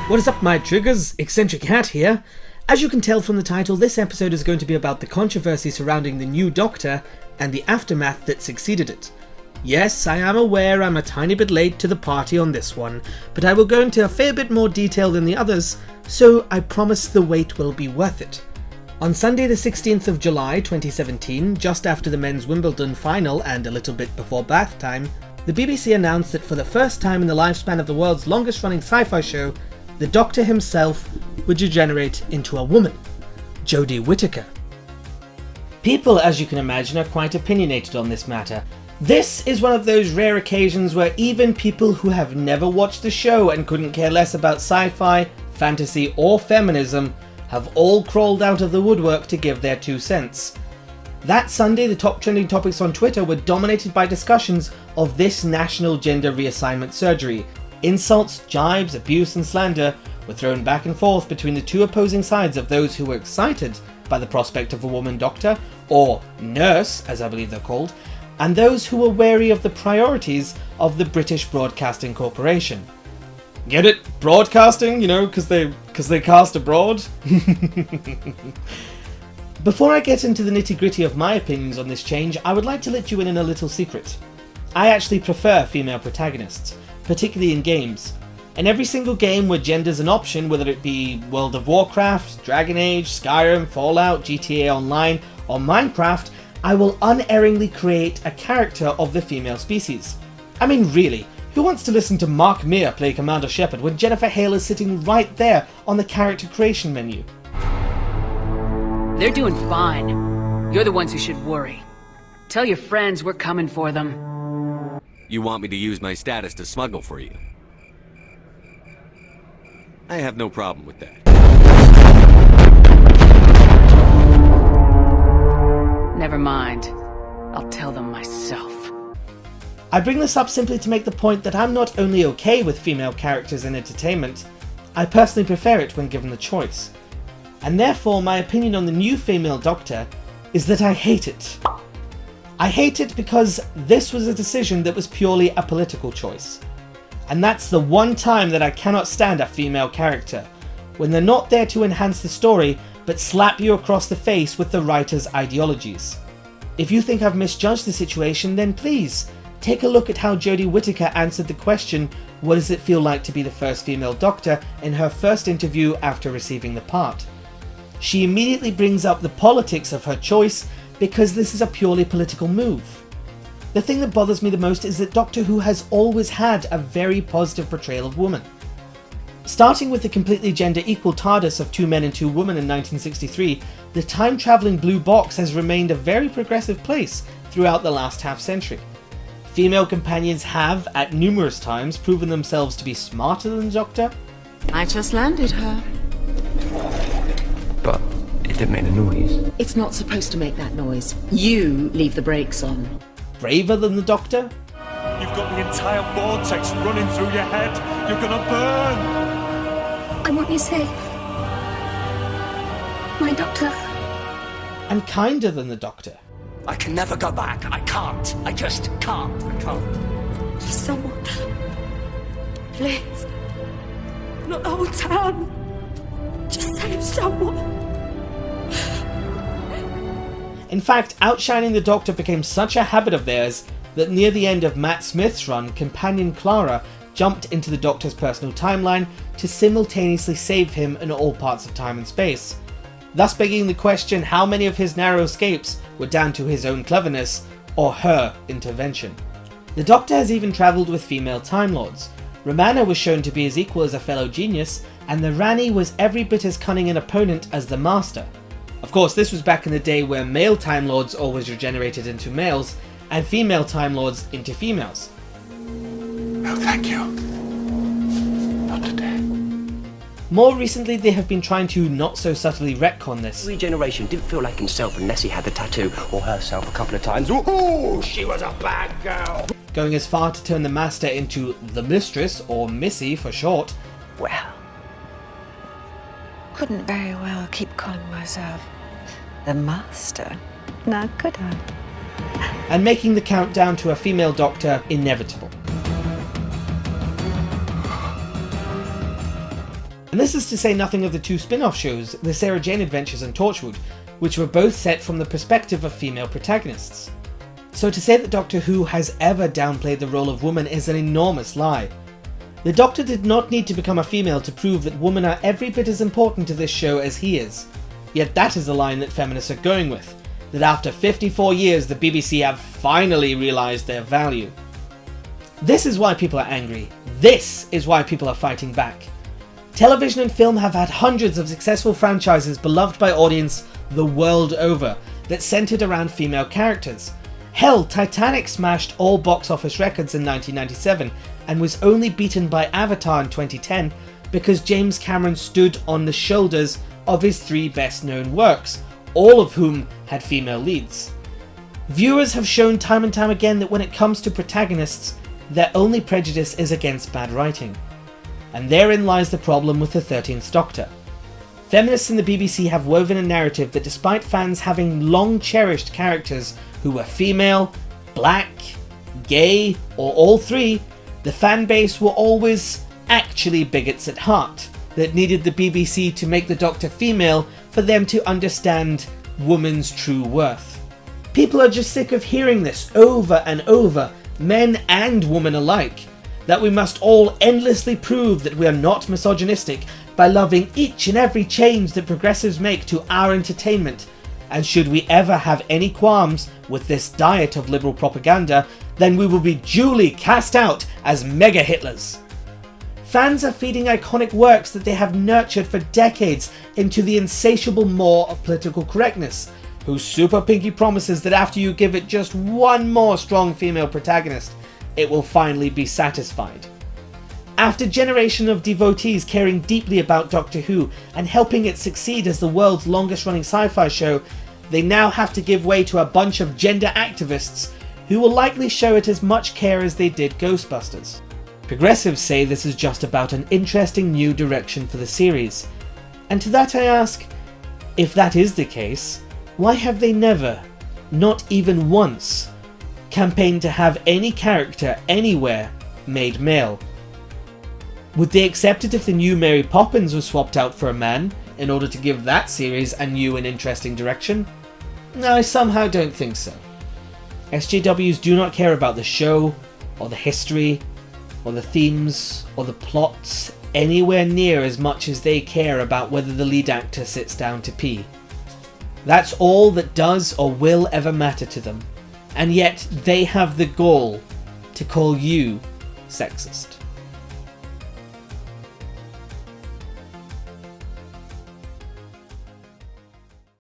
What is up, my triggers? Eccentrik Hat here. As you can tell from the title, this episode is going to be about the controversy surrounding the new Doctor and the aftermath that succeeded it. Yes, I am aware I'm a tiny bit late to the party on this one, but I will go into a fair bit more detail than the others, so I promise the wait will be worth it. On Sunday the 16th of July 2017, just after the men's Wimbledon final and a little bit before bath time, the BBC announced that for the first time in the lifespan of the world's longest running sci-fi show, the Doctor himself would degenerate into a woman, Jodie Whittaker. People, as you can imagine, are quite opinionated on this matter. This is one of those rare occasions where even people who have never watched the show and couldn't care less about sci-fi, fantasy or feminism have all crawled out of the woodwork to give their 2 cents. That Sunday, the top trending topics on Twitter were dominated by discussions of this national gender reassignment surgery. Insults, jibes, abuse and slander were thrown back and forth between the two opposing sides of those who were excited by the prospect of a woman doctor, or nurse as I believe they're called, and those who were wary of the priorities of the British Broadcasting Corporation. Get it? Broadcasting, you know, because they cast abroad? Before I get into the nitty-gritty of my opinions on this change, I would like to let you in on a little secret. I actually prefer female protagonists, particularly in games. In every single game where gender's an option, whether it be World of Warcraft, Dragon Age, Skyrim, Fallout, GTA Online, or Minecraft, I will unerringly create a character of the female species. I mean, really, who wants to listen to Mark Meir play Commander Shepard when Jennifer Hale is sitting right there on the character creation menu? They're doing fine. You're the ones who should worry. Tell your friends we're coming for them. You want me to use my status to smuggle for you? I have no problem with that. Never mind. I'll tell them myself. I bring this up simply to make the point that I'm not only okay with female characters in entertainment, I personally prefer it when given the choice. And therefore my opinion on the new female Doctor is that I hate it. I hate it because this was a decision that was purely a political choice. And that's the one time that I cannot stand a female character, when they're not there to enhance the story, but slap you across the face with the writer's ideologies. If you think I've misjudged the situation, then please, take a look at how Jodie Whittaker answered the question, what does it feel like to be the first female Doctor, in her first interview after receiving the part. She immediately brings up the politics of her choice, because this is a purely political move. The thing that bothers me the most is that Doctor Who has always had a very positive portrayal of women. Starting with the completely gender equal TARDIS of 2 men and 2 women in 1963, the time-travelling blue box has remained a very progressive place throughout the last half-century. Female companions have, at numerous times, proven themselves to be smarter than the Doctor. I just landed her. But it didn't make a noise. It's not supposed to make that noise. You leave the brakes on. Braver than the Doctor. You've got the entire vortex running through your head. You're gonna burn. I want you safe. My Doctor. And kinder than the Doctor. I can never go back. I can't. I just can't. I can't. Someone. Please. Not the whole town. Just save someone. In fact, outshining the Doctor became such a habit of theirs that near the end of Matt Smith's run, companion Clara jumped into the Doctor's personal timeline to simultaneously save him in all parts of time and space, thus begging the question how many of his narrow escapes were down to his own cleverness or her intervention. The Doctor has even travelled with female Time Lords. Romana was shown to be as equal as a fellow genius, and the Rani was every bit as cunning an opponent as the Master. Of course, this was back in the day where male Time Lords always regenerated into males, and female Time Lords into females. No, thank you. Not today. More recently, they have been trying to not so subtly retcon this. Regeneration didn't feel like himself unless he had the tattoo, or herself a couple of times. Ooh, she was a bad girl. Going as far to turn the Master into the Mistress, or Missy for short. Well, couldn't very well keep calling myself the Master, now could I? And making the countdown to a female Doctor inevitable. And this is to say nothing of the two spin-off shows, The Sarah Jane Adventures and Torchwood, which were both set from the perspective of female protagonists. So to say that Doctor Who has ever downplayed the role of woman is an enormous lie. The Doctor did not need to become a female to prove that women are every bit as important to this show as he is. Yet that is the line that feminists are going with, that after 54 years the BBC have finally realised their value. This is why people are angry. This is why people are fighting back. Television and film have had hundreds of successful franchises beloved by audience the world over that centred around female characters. Hell, Titanic smashed all box office records in 1997 and was only beaten by Avatar in 2010 because James Cameron stood on the shoulders of his 3 best known works, all of whom had female leads. Viewers have shown time and time again that when it comes to protagonists, their only prejudice is against bad writing. And therein lies the problem with the 13th Doctor. Feminists in the BBC have woven a narrative that despite fans having long cherished characters who were female, black, gay, or all 3, the fan base were always actually bigots at heart, that needed the BBC to make the Doctor female for them to understand woman's true worth. People are just sick of hearing this over and over, men and women alike, that we must all endlessly prove that we are not misogynistic by loving each and every change that progressives make to our entertainment, and should we ever have any qualms with this diet of liberal propaganda, then we will be duly cast out as mega Hitlers. Fans are feeding iconic works that they have nurtured for decades into the insatiable maw of political correctness, whose super pinky promises that after you give it just one more strong female protagonist, it will finally be satisfied. After a generation of devotees caring deeply about Doctor Who and helping it succeed as the world's longest running sci-fi show, they now have to give way to a bunch of gender activists who will likely show it as much care as they did Ghostbusters. Progressives say this is just about an interesting new direction for the series. And to that I ask, if that is the case, why have they never, not even once, campaigned to have any character anywhere made male? Would they accept it if the new Mary Poppins was swapped out for a man in order to give that series a new and interesting direction? No, I somehow don't think so. SJWs do not care about the show, or the history, or the themes, or the plots anywhere near as much as they care about whether the lead actor sits down to pee. That's all that does or will ever matter to them, and yet they have the gall to call you sexist.